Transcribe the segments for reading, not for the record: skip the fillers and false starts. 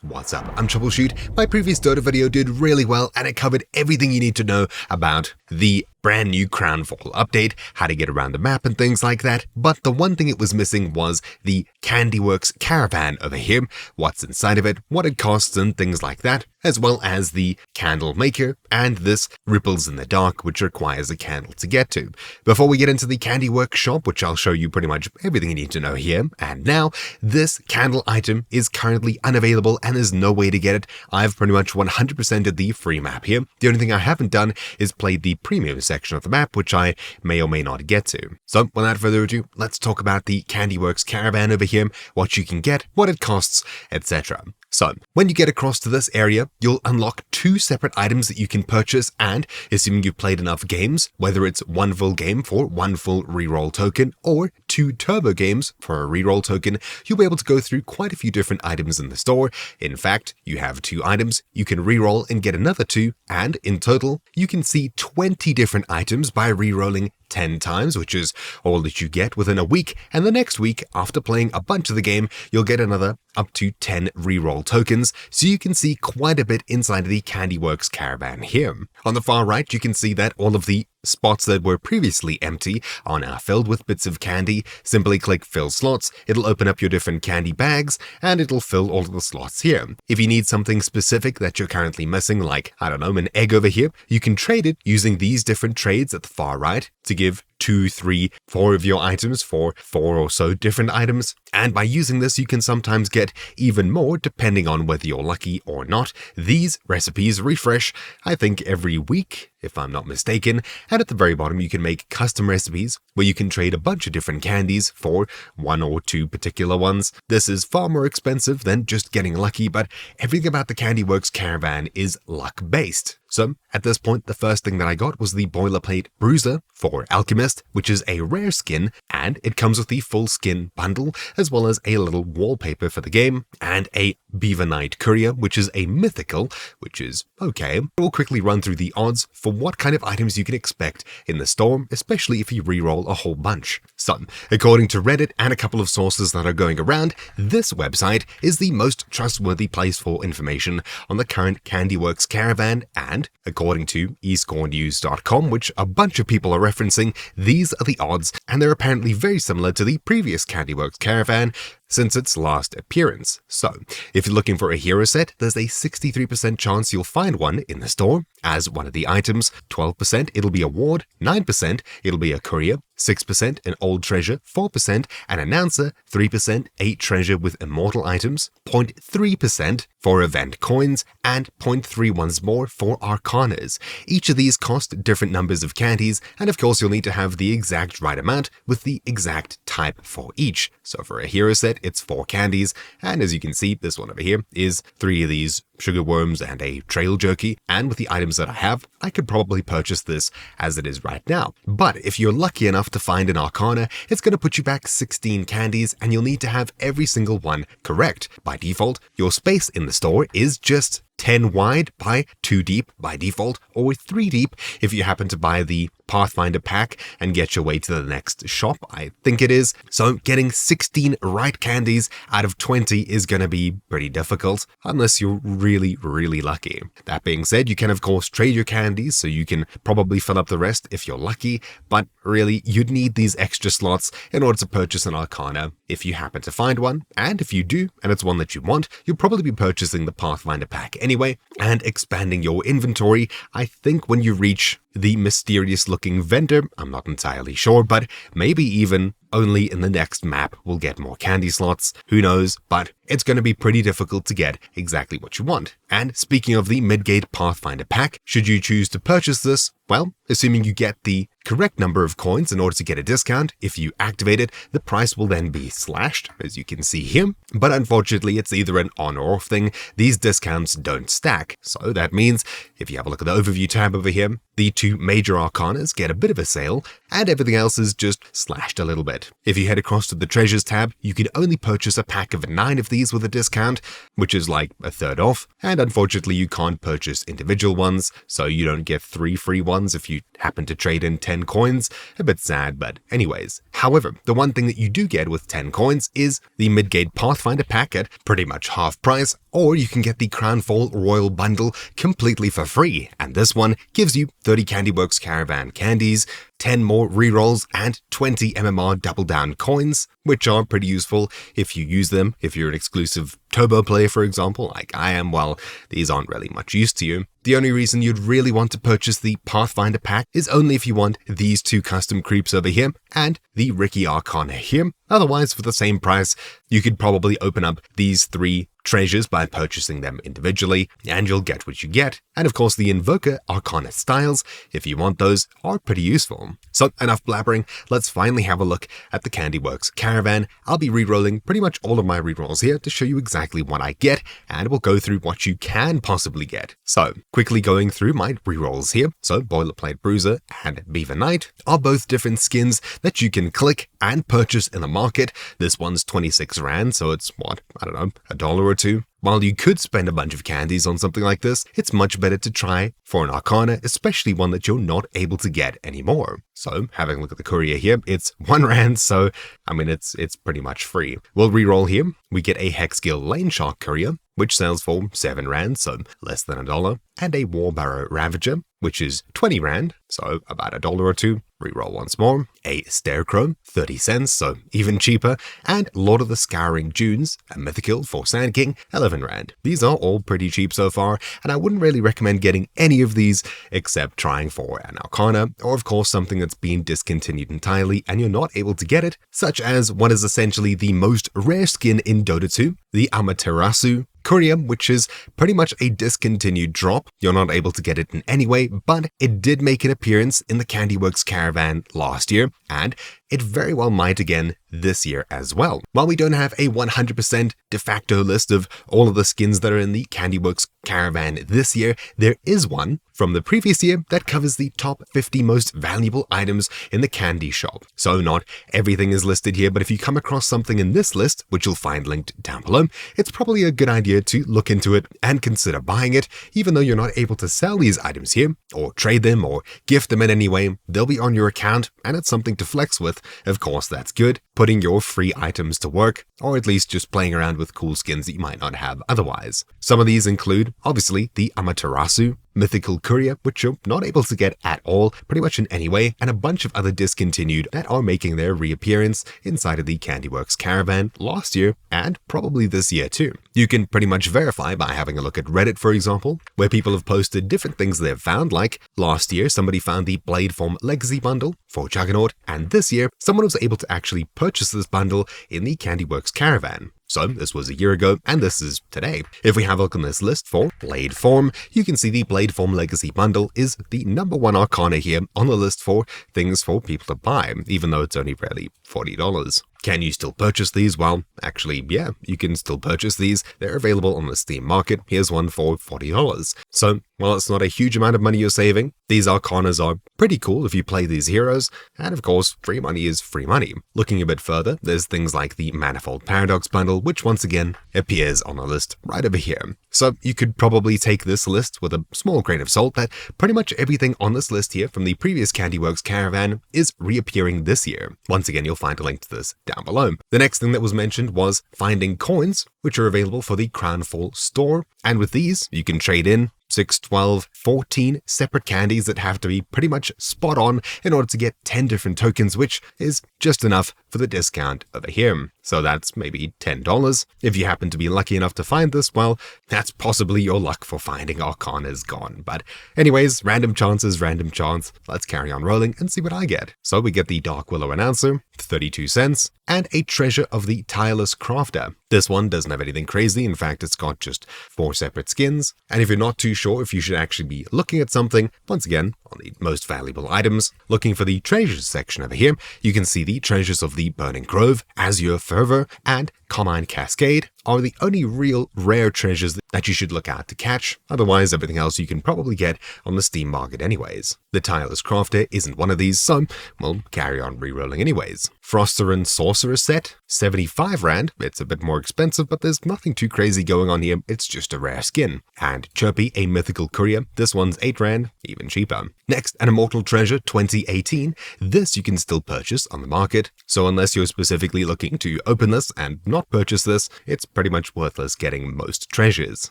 What's up? I'm Troubleshoot. My previous Dota video did really well and it covered everything you need to know about the brand new Crownfall update, how to get around the map and things like that, but the one thing it was missing was the Candyworks Caravan over here, what's inside of it, what it costs and things like that, as well as the candle maker and this Ripples in the Dark, which requires a candle to get to. Before we get into the Candyworks shop, which I'll show you pretty much everything you need to know here and now, this candle item is currently unavailable and there's no way to get it. I've pretty much 100%ed the free map here. The only thing I haven't done is played the premium section of the map, which I may or may not get to. So without further ado, let's talk about the Candyworks Caravan over here, what you can get, what it costs, etc. So, when you get across to this area, you'll unlock 2 separate items that you can purchase and, assuming you've played enough games, whether it's 1 full game for 1 full reroll token or 2 turbo games for a reroll token, you'll be able to go through quite a few different items in the store. In fact, you have 2 items, you can reroll and get another 2, and in total, you can see 20 different items by rerolling 10 times, which is all that you get within a week, and the next week, after playing a bunch of the game, you'll get another up to 10 reroll tokens, so you can see quite a bit inside of the Candyworks Caravan here. On the far right, you can see that all of the spots that were previously empty are now filled with bits of candy. Simply click fill slots, it'll open up your different candy bags, and it'll fill all of the slots here. If you need something specific that you're currently missing, like, I don't know, an egg over here, you can trade it using these different trades at the far right to give 2, 3, 4 of your items for 4 or so different items. And by using this, you can sometimes get even more depending on whether you're lucky or not. These recipes refresh, I think, every week, if I'm not mistaken, and at the very bottom you can make custom recipes where you can trade a bunch of different candies for 1 or 2 particular ones. This is far more expensive than just getting lucky, but everything about the Candyworks Caravan is luck-based. So, at this point, the first thing that I got was the Boilerplate Bruiser for Alchemist, which is a rare skin, and it comes with the full skin bundle, as well as a little wallpaper for the game, and a Beaver Knight Courier, which is a mythical, which is okay. We'll quickly run through the odds for what kind of items you can expect in the store, especially if you reroll a whole bunch. So, according to Reddit and a couple of sources that are going around, this website is the most trustworthy place for information on the current Candyworks Caravan, and according to escorenews.com, which a bunch of people are referencing, these are the odds, and they're apparently very similar to the previous Candyworks Caravan since its last appearance. So, if you're looking for a hero set, there's a 63% chance you'll find one in the store as one of the items, 12% it'll be a ward, 9% it'll be a courier, 6% an old treasure, 4% an announcer, 3% a treasure with immortal items, 0.3% for event coins, and 0.3 once more for Arcanas. Each of these cost different numbers of candies, and of course you'll need to have the exact right amount with the exact type for each. So for a hero set, it's 4 candies, and as you can see, this one over here is 3 of these sugar worms and a trail jerky, and with the items that I have, I could probably purchase this as it is right now. But if you're lucky enough to find an Arcana, it's going to put you back 16 candies, and you'll need to have every single one correct. By default, your space in the store is just 10 wide by 2 deep by default, or 3 deep if you happen to buy the Pathfinder Pack and get your way to the next shop, I think it is. So getting 16 right candies out of 20 is going to be pretty difficult, unless you're really, really lucky. That being said, you can of course trade your candies, so you can probably fill up the rest if you're lucky, but really, you'd need these extra slots in order to purchase an Arcana if you happen to find one, and if you do, and it's one that you want, you'll probably be purchasing the Pathfinder Pack anyway, and expanding your inventory. I think when you reach the mysterious looking vendor, I'm not entirely sure, but maybe even only in the next map we'll get more candy slots, who knows, but it's going to be pretty difficult to get exactly what you want. And speaking of the Midgate Pathfinder Pack, should you choose to purchase this, well, assuming you get the correct number of coins in order to get a discount, if you activate it, the price will then be slashed, as you can see here. But unfortunately, it's either an on or off thing. These discounts don't stack. So that means, if you have a look at the overview tab over here, the 2 major Arcanas get a bit of a sale, and everything else is just slashed a little bit. If you head across to the Treasures tab, you can only purchase a pack of 9 of these with a discount, which is like a third off, and unfortunately you can't purchase individual ones, so you don't get 3 free ones if you happen to trade in 10 coins. A bit sad, but anyways. However, the one thing that you do get with 10 coins is the Midgate Pathfinder Pack at pretty much half price, or you can get the Crownfall Royal Bundle completely for free, and this one gives you 30 Candyworks Caravan candies, 10 more rerolls, and 20 MMR Double Down coins, which are pretty useful if you use them. If you're an exclusive Turbo player, for example, like I am, well, these aren't really much use to you. The only reason you'd really want to purchase the Pathfinder Pack is only if you want these 2 custom creeps over here and the Ricky Arcana here. Otherwise, for the same price, you could probably open up these 3 treasures by purchasing them individually, and you'll get what you get. And of course, the Invoker Arcana styles, if you want those, are pretty useful. So enough blabbering, let's finally have a look at the Candyworks Caravan. I'll be rerolling pretty much all of my rerolls here to show you exactly what I get, and we'll go through what you can possibly get. So, quickly going through my rerolls here. So, Boilerplate Bruiser and Beaver Knight are both different skins that you can click and purchase in the market. This one's 26 Rand, so it's what, I don't know, $1 or $2. While you could spend a bunch of candies on something like this, it's much better to try for an Arcana, especially one that you're not able to get anymore. So, having a look at the courier here, it's 1 Rand, so, I mean, it's pretty much free. We'll reroll here. We get a Hexgill Lane Shark courier, which sells for 7 Rand, so less than $1, and a Warbarrow Ravager, which is 20 Rand, so about $1 or $2. Reroll once more. A Starecrow, 30 cents, so even cheaper, and Lord of the Scouring Dunes, a Mythical for Sand King, 11 Rand. These are all pretty cheap so far, and I wouldn't really recommend getting any of these except trying for an Arcana, or of course something that's been discontinued entirely and you're not able to get it, such as what is essentially the most rare skin in Dota 2, the Amaterasu Courier, which is pretty much a discontinued drop. You're not able to get it in any way, but it did make an appearance in the Candyworks Caravan last year, and it very well might again this year as well. While we don't have a 100% de facto list of all of the skins that are in the Candyworks Caravan this year, there is one from the previous year that covers the top 50 most valuable items in the candy shop. So not everything is listed here, but if you come across something in this list, which you'll find linked down below, it's probably a good idea to look into it and consider buying it. Even though you're not able to sell these items here, or trade them, or gift them in any way, they'll be on your account, and it's something to flex with. Of course, that's good, putting your free items to work, or at least just playing around with cool skins that you might not have otherwise. Some of these include, obviously, the Amaterasu, Mythical Courier, which you're not able to get at all, pretty much in any way, and a bunch of other discontinued that are making their reappearance inside of the Candyworks Caravan last year, and probably this year too. You can pretty much verify by having a look at Reddit, for example, where people have posted different things they've found, like last year somebody found the Blade Form Legacy Bundle for Juggernaut, and this year someone was able to actually purchase this bundle in the Candyworks Caravan. So this was a year ago, and this is today. If we have a look on this list for Blade Form, you can see the Blade Form Legacy Bundle is the #1 Arcana here on the list for things for people to buy, even though it's only really $40. Can you still purchase these? Well, actually, yeah, you can still purchase these. They're available on the Steam market. Here's one for $40. So, while it's not a huge amount of money you're saving, these Arcanas are pretty cool if you play these heroes, and of course, free money is free money. Looking a bit further, there's things like the Manifold Paradox Bundle, which once again appears on the list right over here. So you could probably take this list with a small grain of salt that pretty much everything on this list here from the previous Candyworks Caravan is reappearing this year. Once again, you'll find a link to this down below. The next thing that was mentioned was finding coins, which are available for the Crownfall Store, and with these, you can trade in 6, 12, 14 separate candies that have to be pretty much spot on in order to get 10 different tokens, which is just enough for the discount over here. So that's maybe $10. If you happen to be lucky enough to find this, well, that's possibly your luck for finding Arcana's gone. But anyways, random chances, random chance. Let's carry on rolling and see what I get. So we get the Dark Willow Announcer, 32 cents, and a Treasure of the Tireless Crafter. This one doesn't have anything crazy. In fact, it's got just 4 separate skins. And if you're not too sure if you should actually be looking at something, once again, on the most valuable items, looking for the treasures section over here, you can see the Treasures of the Burning Grove, Azure Fervor, and Carmine Cascade are the only real rare treasures that you should look out to catch. Otherwise, everything else you can probably get on the Steam market anyways. The Tireless Crafter isn't one of these, so we'll carry on rerolling anyways. Froster and Sorcerer set, 75 Rand. It's a bit more expensive, but there's nothing too crazy going on here. It's just a rare skin. And Chirpy, a Mythical Courier. This one's 8 Rand, even cheaper. Next, an Immortal Treasure 2018. This you can still purchase on the market. So unless you're specifically looking to open this and not purchase this, it's pretty much worthless getting most treasures.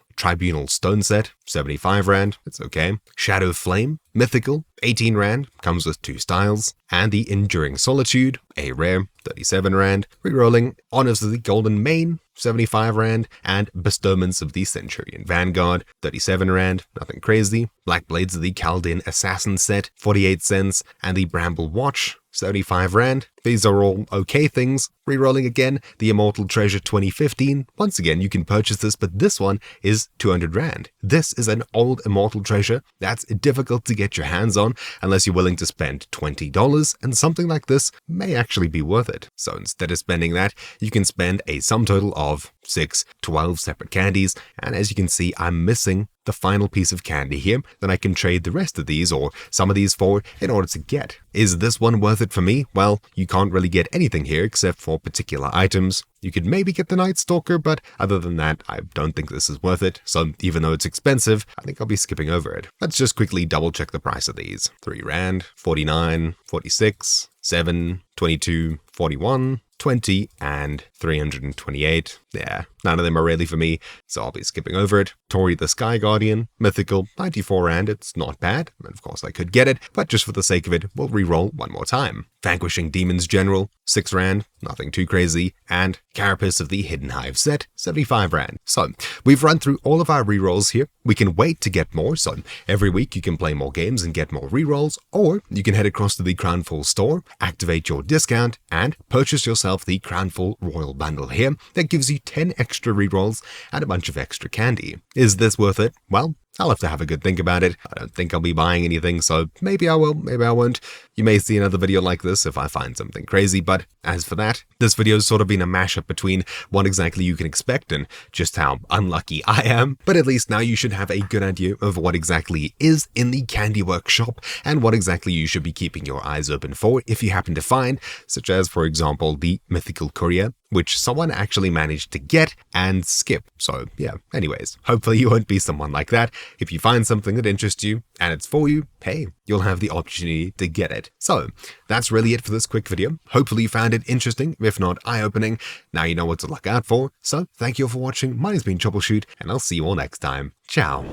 Tribunal Stone Set, 75 Rand, it's okay. Shadow Flame, mythical, 18 Rand, comes with 2 styles. And the Enduring Solitude, a rare, 37 Rand. Rerolling Honors of the Golden Mane, 75 Rand, and Bestowments of the Centurion Vanguard, 37 Rand, nothing crazy. Black Blades of the Chaldean Assassin Set, 48 cents, and the Bramble Watch, 75 Rand. These are all okay things. Rerolling again, the Immortal Treasure 2015. Once again, you can purchase this, but this one is 200 Rand. This is an old Immortal Treasure that's difficult to get your hands on unless you're willing to spend $20, and something like this may actually be worth it. So instead of spending that, you can spend a sum total of 12 separate candies, and as you can see, I'm missing the final piece of candy here that I can trade the rest of these or some of these for in order to get. Is this one worth it for me? Well, you can't really get anything here except for particular items. You could maybe get the Night Stalker, but other than that, I don't think this is worth it. So even though it's expensive, I think I'll be skipping over it. Let's just quickly double check the price of these. 3 Rand, 49, 46, 7, 22, 41, 20, and 328. Yeah, none of them are really for me, so I'll be skipping over it. Tori the Sky Guardian, mythical, 94 Rand, it's not bad, and of course I could get it, but just for the sake of it, we'll re-roll one more time. Vanquishing Demons General, 6 Rand, nothing too crazy, and Carapace of the Hidden Hive set, 75 Rand. So, we've run through all of our re-rolls here. We can wait to get more, so every week you can play more games and get more re-rolls, or you can head across to the Crownfall Store, activate your discount, and purchase yourself the Crownfall Royal Bundle here that gives you 10 extra re-rolls and a bunch of extra candy. Is this worth it? Well, I'll have to have a good think about it. I don't think I'll be buying anything, so maybe I will, maybe I won't. You may see another video like this if I find something crazy, but as for that, this video's sort of been a mashup between what exactly you can expect and just how unlucky I am, but at least now you should have a good idea of what exactly is in the Candyworks shop and what exactly you should be keeping your eyes open for if you happen to find, such as, for example, the Mythical Courier, which someone actually managed to get and skip. So yeah, anyways, hopefully you won't be someone like that. If you find something that interests you and it's for you, hey, you'll have the opportunity to get it. So that's really it for this quick video. Hopefully you found it interesting, if not eye-opening. Now you know what to look out for. So thank you all for watching. My name's been Troubleshoot, and I'll see you all next time. Ciao.